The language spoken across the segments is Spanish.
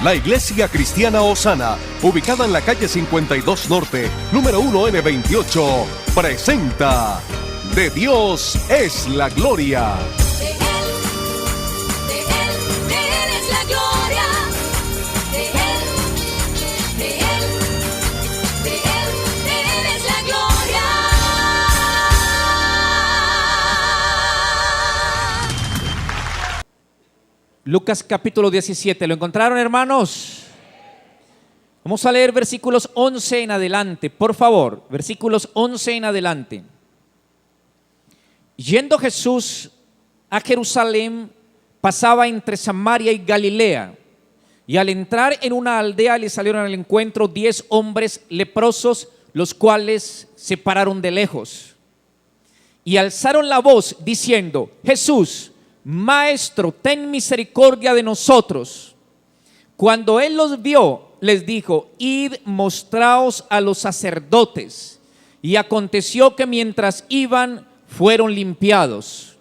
La Iglesia Cristiana Osana, ubicada en la calle 52 Norte, número 1N28, presenta De Dios es la gloria. De Él es la gloria. De Él es la gloria. Lucas capítulo 17, ¿lo encontraron, hermanos? Vamos a leer versículos 11 en adelante, por favor, versículos 11 en adelante. Yendo Jesús a Jerusalén, pasaba entre Samaria y Galilea, y al entrar en una aldea le salieron al encuentro 10 hombres leprosos, los cuales se pararon de lejos y alzaron la voz diciendo: Jesús, Maestro, ten misericordia de nosotros. Cuando él los vio, les dijo: id, mostraos a los sacerdotes. Y aconteció que mientras iban, fueron limpiados.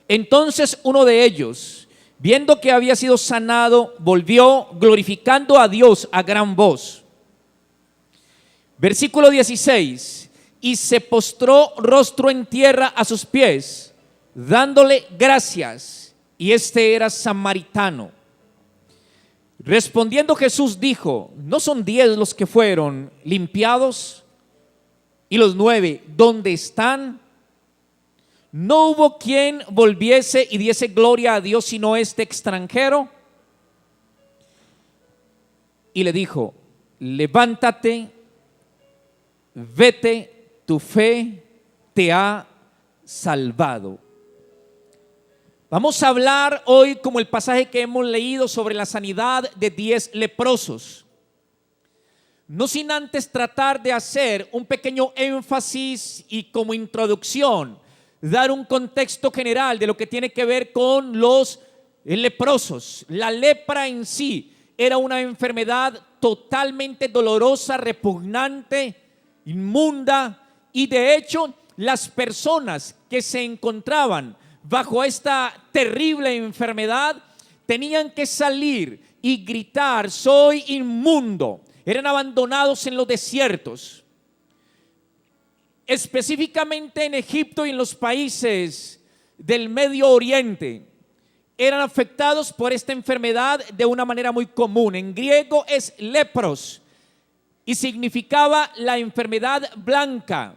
Entonces uno de ellos, viendo que había sido sanado, volvió glorificando a Dios a gran voz. Versículo 16: y se postró rostro en tierra a sus pies, dándole gracias, y este era samaritano. Respondiendo Jesús dijo: ¿no son 10 los que fueron limpiados? ¿Y los 9 dónde están? ¿No hubo quien volviese y diese gloria a Dios sino este extranjero? Y le dijo: levántate, vete, tu fe te ha salvado. Vamos a hablar hoy, como el pasaje que hemos leído, sobre la sanidad de 10 leprosos. No sin antes tratar de hacer un pequeño énfasis y como introducción, dar un contexto general de lo que tiene que ver con los leprosos. La lepra en sí era una enfermedad totalmente dolorosa, repugnante, inmunda, y de hecho las personas que se encontraban bajo esta terrible enfermedad tenían que salir y gritar: soy inmundo. Eran abandonados en los desiertos. Específicamente en Egipto y en los países del Medio Oriente eran afectados por esta enfermedad de una manera muy común. En griego es lepros y significaba la enfermedad blanca.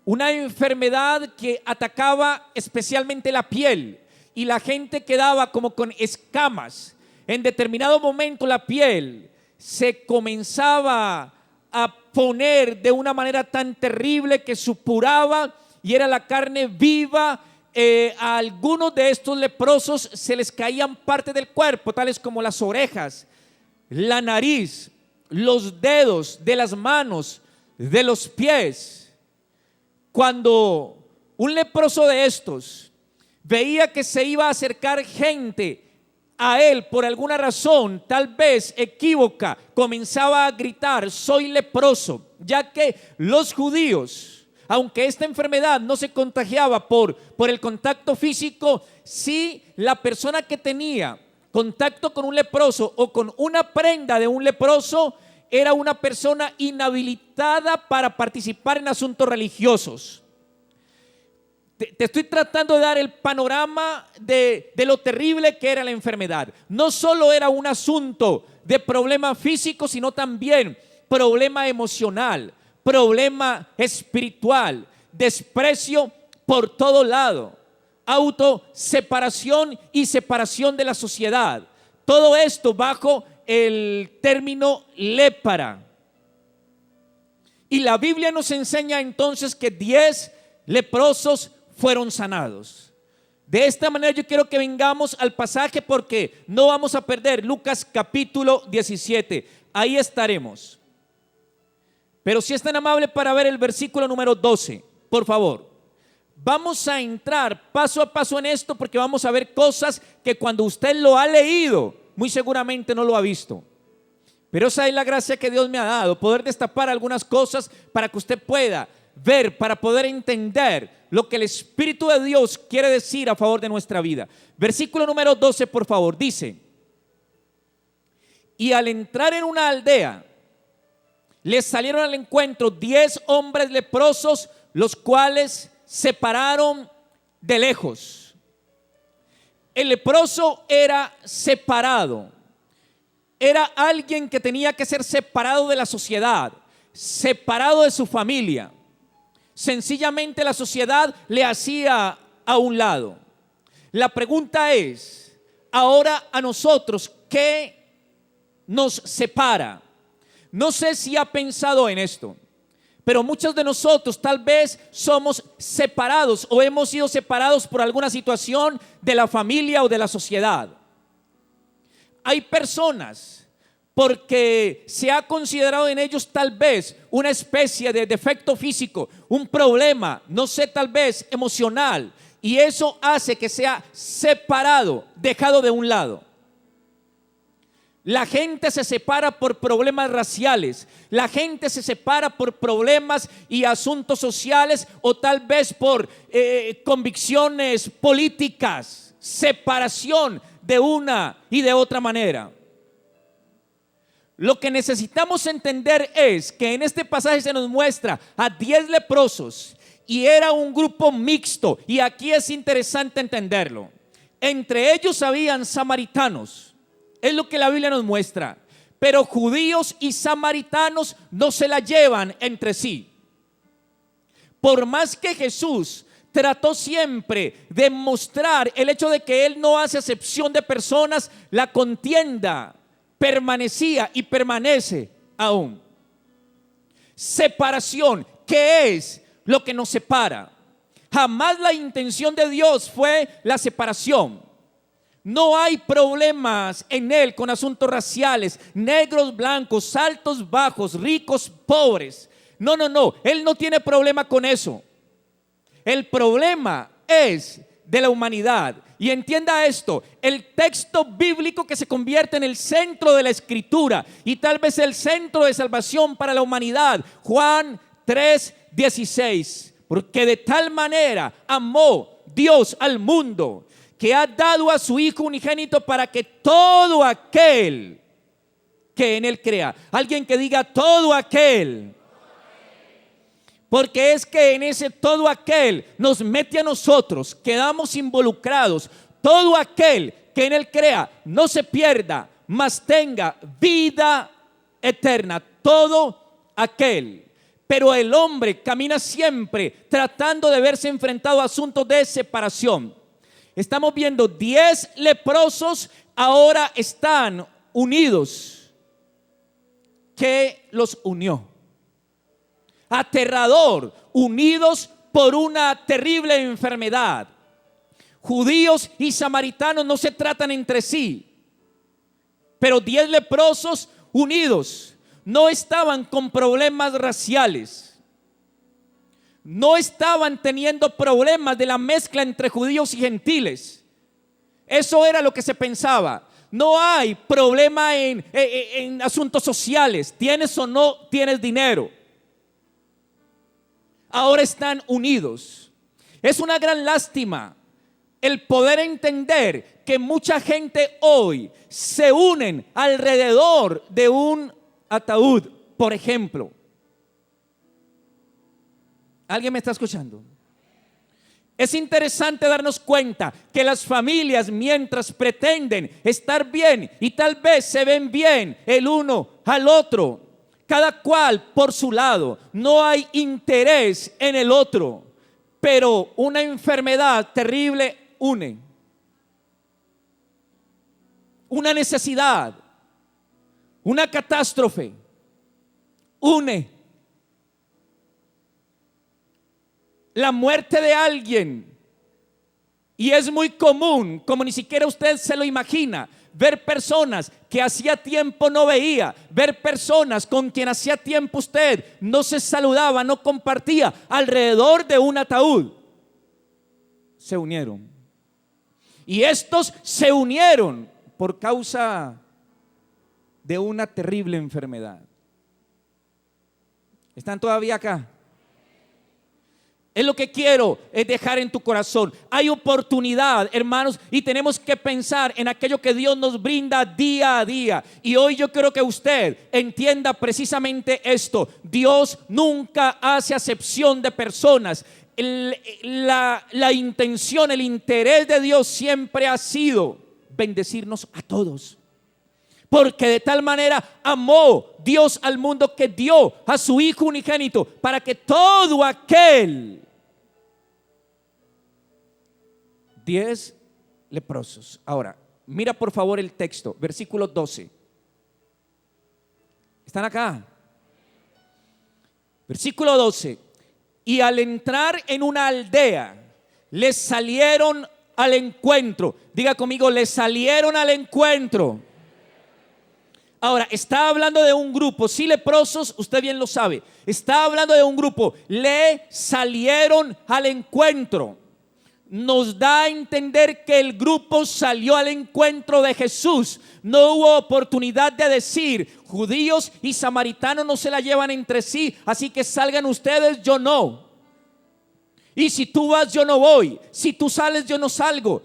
Una enfermedad que atacaba especialmente la piel y la gente quedaba como con escamas. En determinado momento la piel se comenzaba a poner de una manera tan terrible que supuraba y era la carne viva. A algunos de estos leprosos se les caían partes del cuerpo, tales como las orejas, la nariz, los dedos de las manos, de los pies. Cuando un leproso de estos veía que se iba a acercar gente a él por alguna razón, tal vez equívoca, comenzaba a gritar: soy leproso, ya que los judíos, aunque esta enfermedad no se contagiaba por el contacto físico, sí la persona que tenía contacto con un leproso o con una prenda de un leproso era una persona inhabilitada para participar en asuntos religiosos. Te estoy tratando de dar el panorama de lo terrible que era la enfermedad. No solo era un asunto de problema físico, sino también problema emocional, problema espiritual, desprecio por todo lado, autoseparación y separación de la sociedad. Todo esto bajo el término lepra. Y la Biblia nos enseña entonces que 10 leprosos fueron sanados. De esta manera yo quiero que vengamos al pasaje, porque no vamos a perder Lucas capítulo 17. Ahí estaremos. Pero si es tan amable para ver el versículo número 12, por favor. Vamos a entrar paso a paso en esto, porque vamos a ver cosas que cuando usted lo ha leído, muy seguramente no lo ha visto. Pero esa es la gracia que Dios me ha dado, poder destapar algunas cosas para que usted pueda ver, para poder entender lo que el Espíritu de Dios quiere decir a favor de nuestra vida. Versículo número 12, por favor, dice: Y al entrar en una aldea, les salieron al encuentro 10 hombres leprosos, los cuales se pararon de lejos. El leproso era separado. Era alguien que tenía que ser separado de la sociedad, separado de su familia. Sencillamente la sociedad le hacía a un lado. La pregunta es, ahora a nosotros, ¿qué nos separa? No sé si ha pensado en esto, pero muchos de nosotros tal vez somos separados o hemos sido separados por alguna situación de la familia o de la sociedad. Hay personas porque se ha considerado en ellos tal vez una especie de defecto físico, un problema, no sé, tal vez emocional, y eso hace que sea separado, dejado de un lado. La gente se separa por problemas raciales, la gente se separa por problemas y asuntos sociales o tal vez por convicciones políticas, separación de una y de otra manera. Lo que necesitamos entender es que en este pasaje se nos muestra a 10 leprosos y era un grupo mixto, y aquí es interesante entenderlo. Entre ellos habían samaritanos, es lo que la Biblia nos muestra, pero judíos y samaritanos no se la llevan entre sí. Por más que Jesús trató siempre de mostrar el hecho de que Él no hace acepción de personas, la contienda permanecía y permanece aún. Separación, ¿qué es lo que nos separa? Jamás la intención de Dios fue la separación. No hay problemas en Él con asuntos raciales, negros, blancos, altos, bajos, ricos, pobres. No, Él no tiene problema con eso. El problema es de la humanidad. Y entienda esto, el texto bíblico que se convierte en el centro de la escritura y tal vez el centro de salvación para la humanidad, Juan 3:16, porque de tal manera amó Dios al mundo que ha dado a su Hijo unigénito para que todo aquel que en Él crea, alguien que diga todo aquel, porque es que en ese todo aquel nos mete a nosotros, quedamos involucrados. Todo aquel que en Él crea no se pierda, mas tenga vida eterna. Todo aquel. Pero el hombre camina siempre tratando de verse enfrentado a asuntos de separación. Estamos viendo 10 leprosos ahora están unidos. ¿Qué los unió? Aterrador, unidos por una terrible enfermedad. Judíos y samaritanos no se tratan entre sí, pero 10 leprosos unidos no estaban con problemas raciales, no estaban teniendo problemas de la mezcla entre judíos y gentiles. Eso era lo que se pensaba. No hay problema en asuntos sociales, tienes o no tienes dinero. Ahora están unidos. Es una gran lástima el poder entender que mucha gente hoy se unen alrededor de un ataúd, por ejemplo. ¿Alguien me está escuchando? Es interesante darnos cuenta que las familias, mientras pretenden estar bien y tal vez se ven bien el uno al otro, cada cual por su lado, no hay interés en el otro, pero una enfermedad terrible une. Una necesidad, una catástrofe une. La muerte de alguien, y es muy común, como ni siquiera usted se lo imagina, ver personas que hacía tiempo no veía, ver personas con quien hacía tiempo usted no se saludaba, no compartía, alrededor de un ataúd. Se unieron. Y estos se unieron por causa de una terrible enfermedad. ¿Están todavía acá? es lo que quiero dejar en tu corazón. Hay oportunidad, hermanos, y tenemos que pensar en aquello que Dios nos brinda día a día. Y hoy yo quiero que usted entienda precisamente esto: Dios nunca hace acepción de personas. La intención, el interés de Dios siempre ha sido bendecirnos a todos. Porque de tal manera amó Dios al mundo que dio a su Hijo unigénito, para que todo aquel, 10 leprosos. Ahora, mira por favor el texto, versículo 12. ¿Están acá? Versículo 12. Y al entrar en una aldea, les salieron al encuentro. Diga conmigo, les salieron al encuentro. Ahora, está hablando de un grupo, sí, leprosos, usted bien lo sabe. Está hablando de un grupo, le salieron al encuentro. Nos da a entender que el grupo salió al encuentro de Jesús. No hubo oportunidad de decir, judíos y samaritanos no se la llevan entre sí, así que salgan ustedes, yo no. Y si tú vas, yo no voy. Si tú sales, yo no salgo.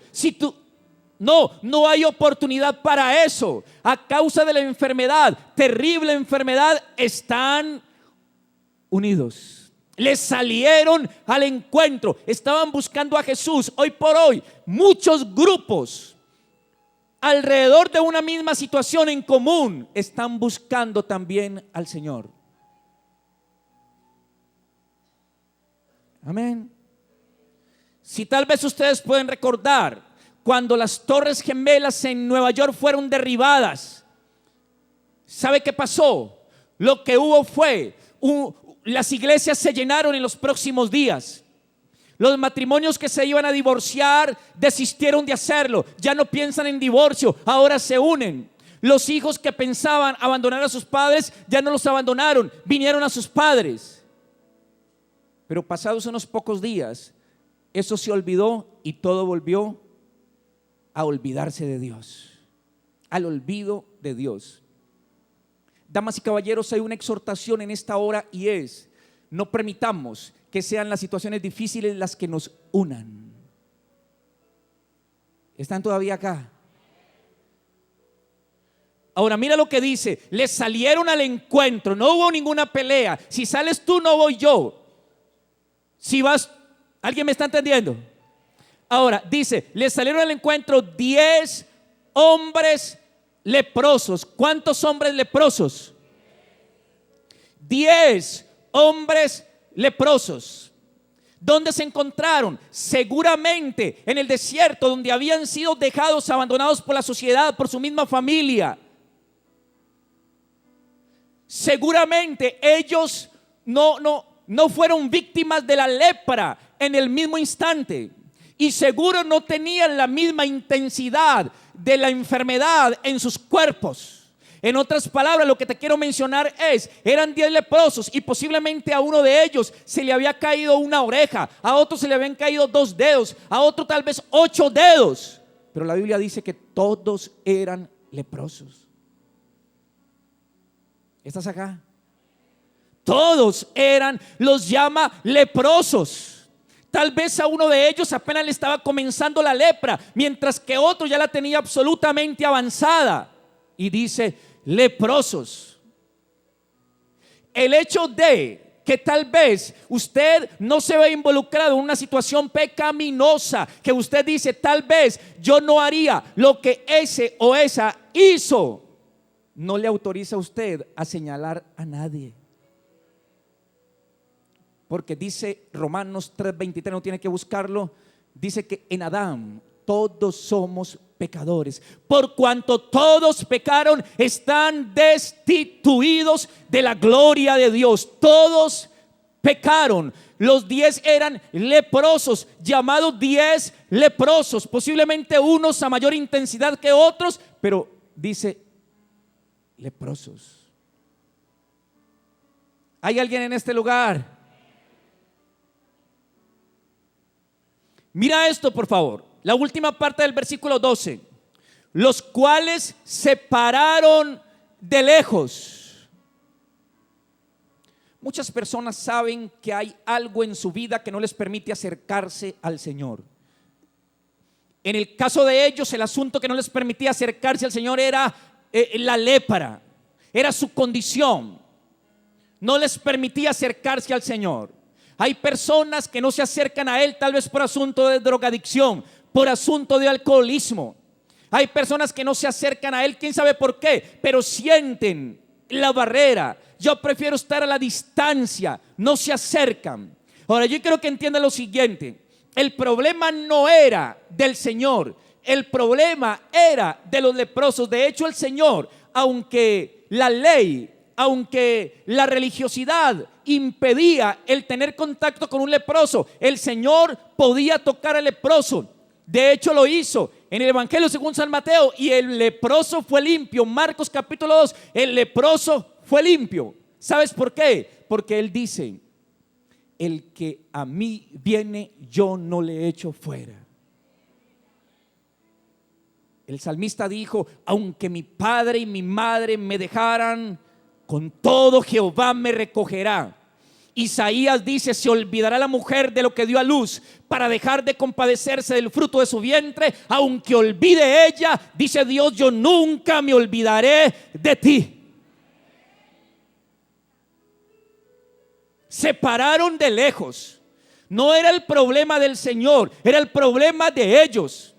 No hay oportunidad para eso. A causa de la enfermedad, terrible enfermedad, están unidos. Les salieron al encuentro. Estaban buscando a Jesús. Hoy por hoy, muchos grupos alrededor de una misma situación en común están buscando también al Señor. Amén. Si tal vez ustedes pueden recordar cuando las Torres Gemelas en Nueva York fueron derribadas, ¿sabe qué pasó? Lo que hubo fue, las iglesias se llenaron en los próximos días. Los matrimonios que se iban a divorciar desistieron de hacerlo. Ya no piensan en divorcio, ahora se unen. Los hijos que pensaban abandonar a sus padres ya no los abandonaron, vinieron a sus padres. Pero pasados unos pocos días, eso se olvidó y todo volvió a olvidarse de Dios, al olvido de Dios. Damas y caballeros, hay una exhortación en esta hora y es: no permitamos que sean las situaciones difíciles las que nos unan. ¿Están todavía acá? Ahora mira lo que dice: les salieron al encuentro, no hubo ninguna pelea. Si sales tú, no voy yo. Si vas, ¿alguien me está entendiendo? Ahora dice, les salieron al encuentro 10 hombres leprosos. ¿Cuántos hombres leprosos? 10 hombres leprosos. ¿Dónde se encontraron? Seguramente en el desierto, donde habían sido dejados, abandonados por la sociedad, por su misma familia. Seguramente ellos no fueron víctimas de la lepra en el mismo instante. Y seguro no tenían la misma intensidad de la enfermedad en sus cuerpos. En otras palabras, lo que te quiero mencionar es: eran 10 leprosos y posiblemente a uno de ellos se le había caído una oreja, a otro se le habían caído 2 dedos, a otro tal vez 8 dedos. Pero la Biblia dice que todos eran leprosos. ¿Estás acá? Todos eran, los llama leprosos. Tal vez a uno de ellos apenas le estaba comenzando la lepra, mientras que otro ya la tenía absolutamente avanzada. Y dice leprosos. El hecho de que tal vez usted no se ve involucrado en una situación pecaminosa, que usted dice, tal vez yo no haría lo que ese o esa hizo, no le autoriza a usted a señalar a nadie. Porque dice Romanos 3:23, no tiene que buscarlo, dice que en Adán todos somos pecadores. Por cuanto todos pecaron, están destituidos de la gloria de Dios. Todos pecaron. Los 10 eran leprosos, llamados 10 leprosos. Posiblemente unos a mayor intensidad que otros, pero dice leprosos. ¿Hay alguien en este lugar? Mira esto, por favor. La última parte del versículo 12. Los cuales se pararon de lejos. Muchas personas saben que hay algo en su vida que no les permite acercarse al Señor. En el caso de ellos, el asunto que no les permitía acercarse al Señor era la lepra, era su condición. No les permitía acercarse al Señor. Hay personas que no se acercan a Él tal vez por asunto de drogadicción, por asunto de alcoholismo. Hay personas que no se acercan a Él, quién sabe por qué, pero sienten la barrera. Yo prefiero estar a la distancia, no se acercan. Ahora yo quiero que entiendan lo siguiente: el problema no era del Señor, el problema era de los leprosos. De hecho, el Señor, aunque la ley, aunque la religiosidad impedía el tener contacto con un leproso, el Señor podía tocar al leproso. De hecho lo hizo en el Evangelio según San Mateo, y el leproso fue limpio. Marcos capítulo 2, el leproso fue limpio. ¿Sabes por qué? Porque Él dice: el que a mí viene, yo no le echo fuera. El salmista dijo: aunque mi padre y mi madre me dejaran, con todo Jehová me recogerá. Isaías dice: se olvidará la mujer de lo que dio a luz para dejar de compadecerse del fruto de su vientre. Aunque olvide ella, dice Dios, yo nunca me olvidaré de ti. Se pararon de lejos. No era el problema del Señor, era el problema de ellos.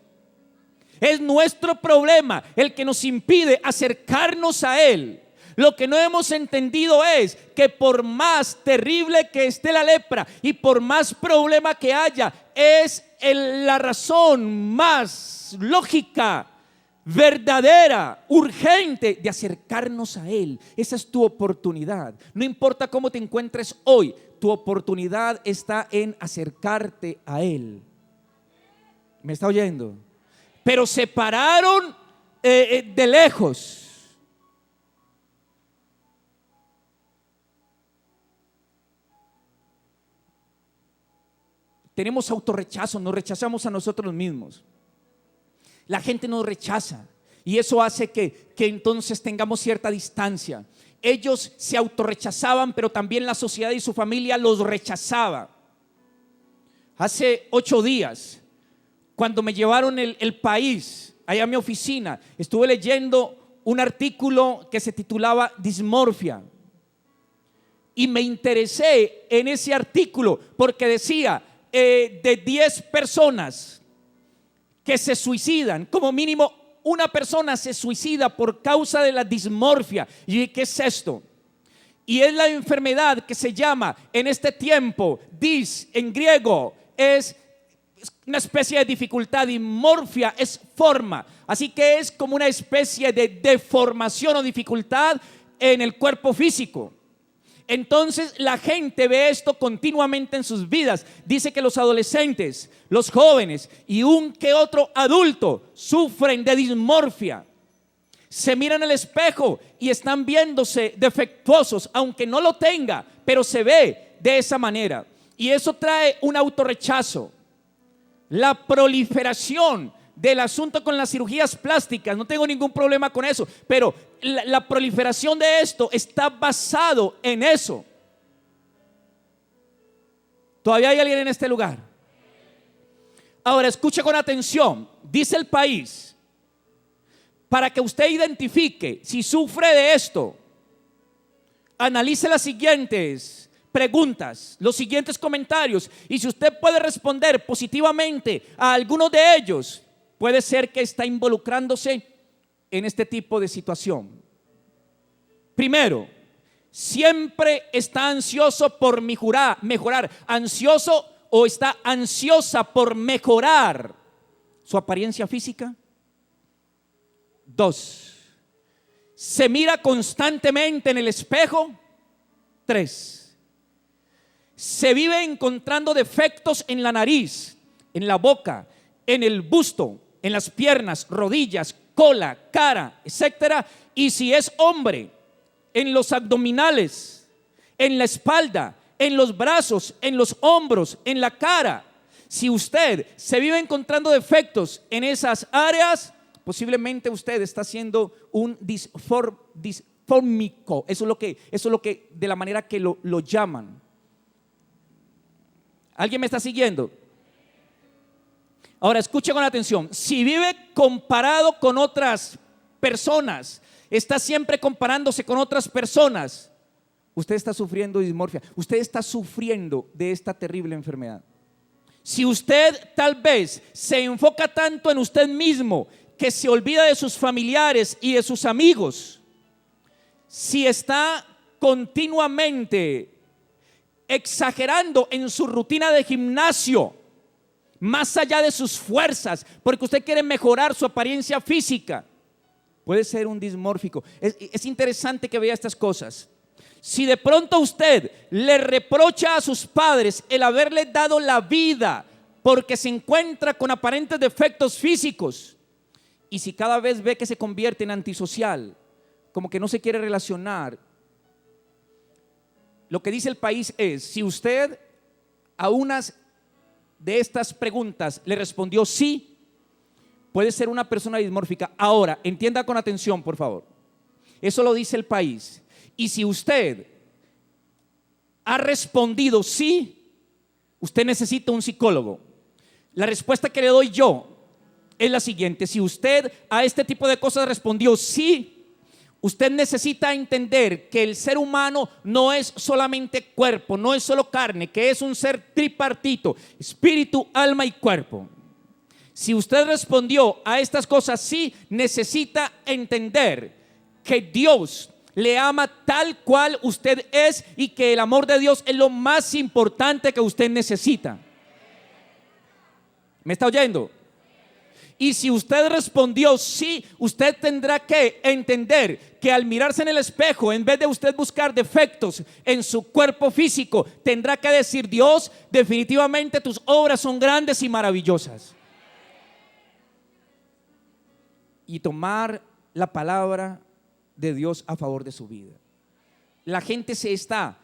Es nuestro problema el que nos impide acercarnos a Él. Lo que no hemos entendido es que por más terrible que esté la lepra y por más problema que haya, es la razón más lógica, verdadera, urgente de acercarnos a Él. Esa es tu oportunidad. No importa cómo te encuentres hoy, tu oportunidad está en acercarte a Él. ¿Me está oyendo? Pero se pararon de lejos. Tenemos autorrechazo, nos rechazamos a nosotros mismos. La gente nos rechaza y eso hace que entonces tengamos cierta distancia. Ellos se autorrechazaban, pero también la sociedad y su familia los rechazaba. Hace 8 días, cuando me llevaron el país allá a mi oficina, estuve leyendo un artículo que se titulaba Dismorfia. Y me interesé en ese artículo porque decía: de 10 personas que se suicidan, como mínimo una persona se suicida por causa de la dismorfia. ¿Y qué es esto? Y es la enfermedad que se llama en este tiempo, en griego, es una especie de dificultad, y morfia es forma. Así que es como una especie de deformación o dificultad en el cuerpo físico. Entonces la gente ve esto continuamente en sus vidas. Dice que los adolescentes, los jóvenes y un que otro adulto sufren de dismorfia. Se miran al espejo y están viéndose defectuosos, aunque no lo tenga, pero se ve de esa manera. Y eso trae un autorrechazo. La proliferación del asunto con las cirugías plásticas, no tengo ningún problema con eso, pero la proliferación de esto está basado en eso. ¿Todavía hay alguien en este lugar? Ahora escuche con atención. Dice el país, para que usted identifique si sufre de esto, analice las siguientes preguntas, los siguientes comentarios, y si usted puede responder positivamente a alguno de ellos, puede ser que está involucrándose en este tipo de situación. Primero, siempre está ansioso por mejorar, ansioso o está ansiosa por mejorar su apariencia física. 2, se mira constantemente en el espejo. 3, se vive encontrando defectos en la nariz, en la boca, en el busto, en las piernas, rodillas, cola, cara, etcétera. Y si es hombre, en los abdominales, en la espalda, en los brazos, en los hombros, en la cara. Si usted se vive encontrando defectos en esas áreas, posiblemente usted está siendo un disfómico. Eso es lo que de la manera que lo llaman. ¿Alguien me está siguiendo? Ahora escuche con atención. Si vive comparado con otras personas, está siempre comparándose con otras personas, usted está sufriendo dismorfia. Usted está sufriendo de esta terrible enfermedad. Si usted tal vez se enfoca tanto en usted mismo que se olvida de sus familiares y de sus amigos, si está continuamente exagerando en su rutina de gimnasio, más allá de sus fuerzas, porque usted quiere mejorar su apariencia física, puede ser un dismórfico. Es interesante que vea estas cosas. Si de pronto usted le reprocha a sus padres el haberle dado la vida porque se encuentra con aparentes defectos físicos, y si cada vez ve que se convierte en antisocial, como que no se quiere relacionar, lo que dice el país es: si usted a unas de estas preguntas le respondió sí, puede ser una persona dismórfica. Ahora, entienda con atención, por favor. Eso lo dice el país. Y si usted ha respondido sí, usted necesita un psicólogo. La respuesta que le doy yo es la siguiente: si usted a este tipo de cosas respondió sí, usted necesita entender que el ser humano no es solamente cuerpo, no es solo carne, que es un ser tripartito: espíritu, alma y cuerpo. Si usted respondió a estas cosas sí, necesita entender que Dios le ama tal cual usted es y que el amor de Dios es lo más importante que usted necesita. ¿Me está oyendo? Y si usted respondió sí, usted tendrá que entender que al mirarse en el espejo, en vez de usted buscar defectos en su cuerpo físico, tendrá que decir: Dios, definitivamente tus obras son grandes y maravillosas. Y tomar la palabra de Dios a favor de su vida. La gente se está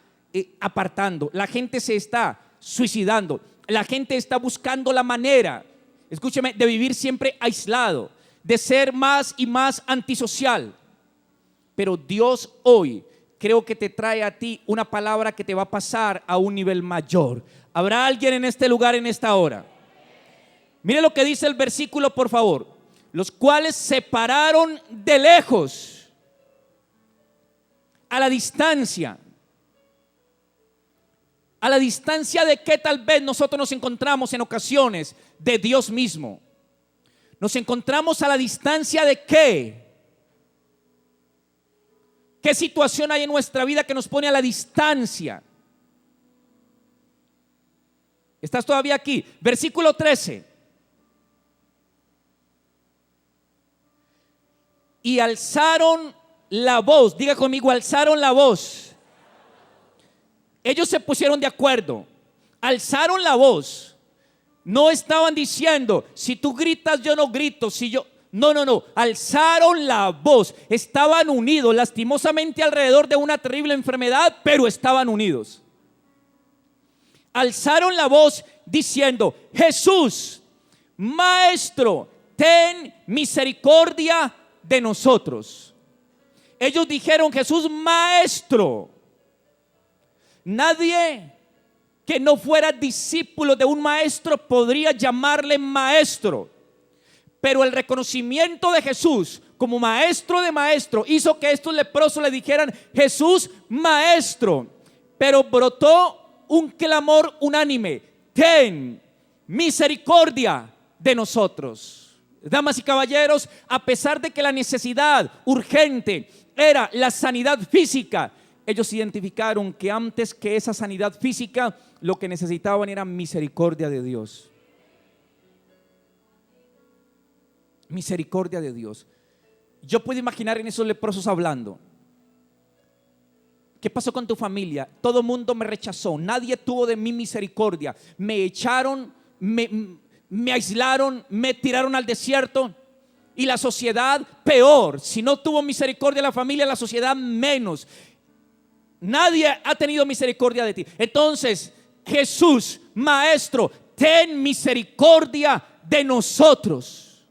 apartando, la gente se está suicidando, la gente está buscando la manera, escúcheme, de vivir siempre aislado, de ser más y más antisocial. Pero Dios hoy creo que te trae a ti una palabra que te va a pasar a un nivel mayor. ¿Habrá alguien en este lugar en esta hora? Mire lo que dice el versículo, por favor. Los cuales se pararon de lejos, a la distancia. ¿A la distancia de qué tal vez nosotros nos encontramos en ocasiones? De Dios mismo. Nos encontramos a la distancia de qué. ¿Qué situación hay en nuestra vida que nos pone a la distancia? ¿Estás todavía aquí? Versículo 13. Y alzaron la voz. Diga conmigo: alzaron la voz. Ellos se pusieron de acuerdo. Alzaron la voz. No estaban diciendo: si tú gritas yo no grito, si yo... No. Alzaron la voz. Estaban unidos, lastimosamente alrededor de una terrible enfermedad, pero estaban unidos. Alzaron la voz diciendo: Jesús, Maestro, ten misericordia de nosotros. Ellos dijeron: Jesús, Maestro. Nadie que no fuera discípulo de un maestro podría llamarle maestro, pero el reconocimiento de Jesús como maestro de maestro hizo que estos leprosos le dijeran: Jesús, Maestro. Pero brotó un clamor unánime: ten misericordia de nosotros. Damas y caballeros, a pesar de que la necesidad urgente era la sanidad física, ellos identificaron que antes que esa sanidad física, lo que necesitaban era misericordia de Dios. Misericordia de Dios. Yo puedo imaginar en esos leprosos hablando: ¿qué pasó con tu familia? Todo el mundo me rechazó, nadie tuvo de mí misericordia, me echaron, me aislaron, me tiraron al desierto. Y la sociedad peor, si no tuvo misericordia la familia, la sociedad menos. Nadie ha tenido misericordia de ti. Entonces, Jesús, Maestro, ten misericordia de nosotros.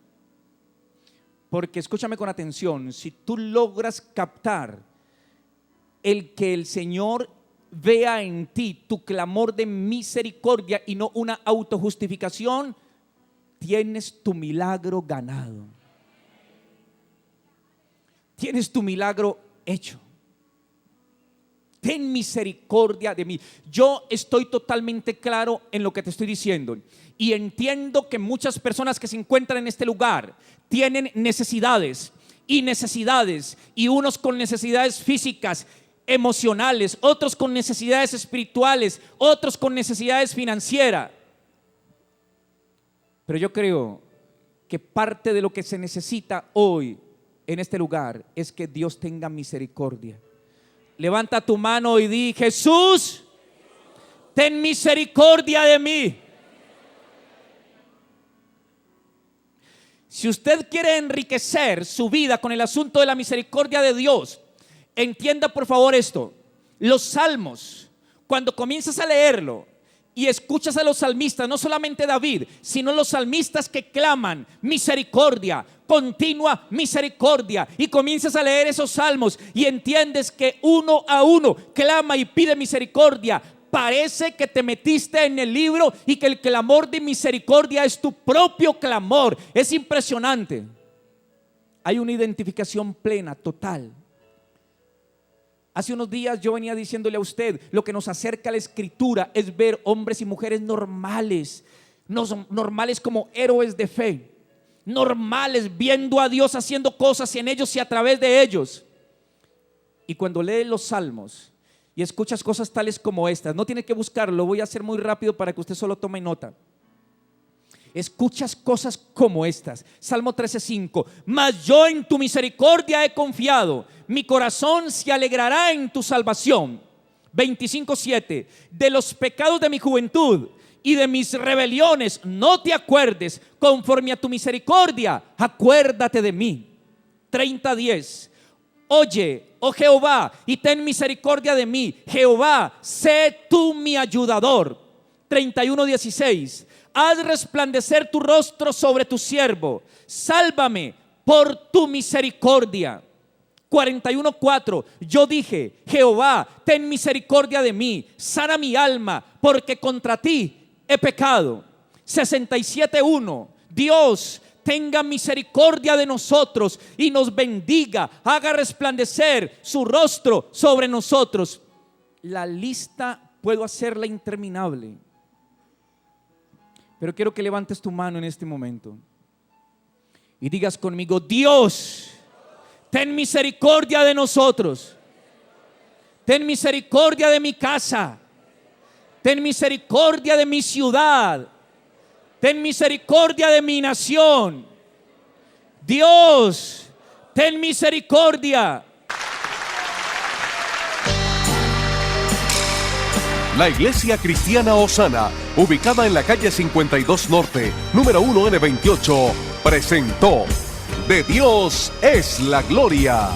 Porque escúchame con atención: si tú logras captar el que el Señor vea en ti tu clamor de misericordia y no una autojustificación, tienes tu milagro ganado. Tienes tu milagro hecho. Ten misericordia de mí. Yo estoy totalmente claro en lo que te estoy diciendo y entiendo que muchas personas que se encuentran en este lugar tienen necesidades, y unos con necesidades físicas, emocionales, otros con necesidades espirituales, otros con necesidades financieras. Pero yo creo que parte de lo que se necesita hoy en este lugar es que Dios tenga misericordia. Levanta tu mano y di: Jesús, ten misericordia de mí. Si usted quiere enriquecer su vida con el asunto de la misericordia de Dios, entienda por favor esto: los salmos, cuando comienzas a leerlo y escuchas a los salmistas, no solamente David, sino los salmistas que claman misericordia, continua misericordia, y comienzas a leer esos salmos y entiendes que uno a uno clama y pide misericordia, parece que te metiste en el libro y que el clamor de misericordia es tu propio clamor. Es impresionante. Hay una identificación plena, total. Hace unos días yo venía diciéndole a usted, lo que nos acerca a la escritura es ver hombres y mujeres normales, normales como héroes de fe, normales, viendo a Dios haciendo cosas en ellos y a través de ellos. Y cuando lees los salmos y escuchas cosas tales como estas, no tiene que buscarlo, lo voy a hacer muy rápido para que usted solo tome nota. Escuchas cosas como estas. Salmo 13:5: mas yo en tu misericordia he confiado, mi corazón se alegrará en tu salvación. 25:7: de los pecados de mi juventud y de mis rebeliones no te acuerdes, conforme a tu misericordia acuérdate de mí. 30:10: oye, oh Jehová, y ten misericordia de mí. Jehová, sé tú mi ayudador. 31:16: haz resplandecer tu rostro sobre tu siervo, sálvame por tu misericordia. 41:4: yo dije, Jehová, ten misericordia de mí, sana mi alma, porque contra ti he pecado. 67:1: Dios, tenga misericordia de nosotros y nos bendiga, haga resplandecer su rostro sobre nosotros. La lista puedo hacerla interminable, pero quiero que levantes tu mano en este momento y digas conmigo: Dios, ten misericordia de nosotros, ten misericordia de mi casa, ten misericordia de mi ciudad, ten misericordia de mi nación. Dios, ten misericordia. La Iglesia Cristiana Osana, ubicada en la calle 52 Norte, número 1N28, presentó: De Dios es la gloria.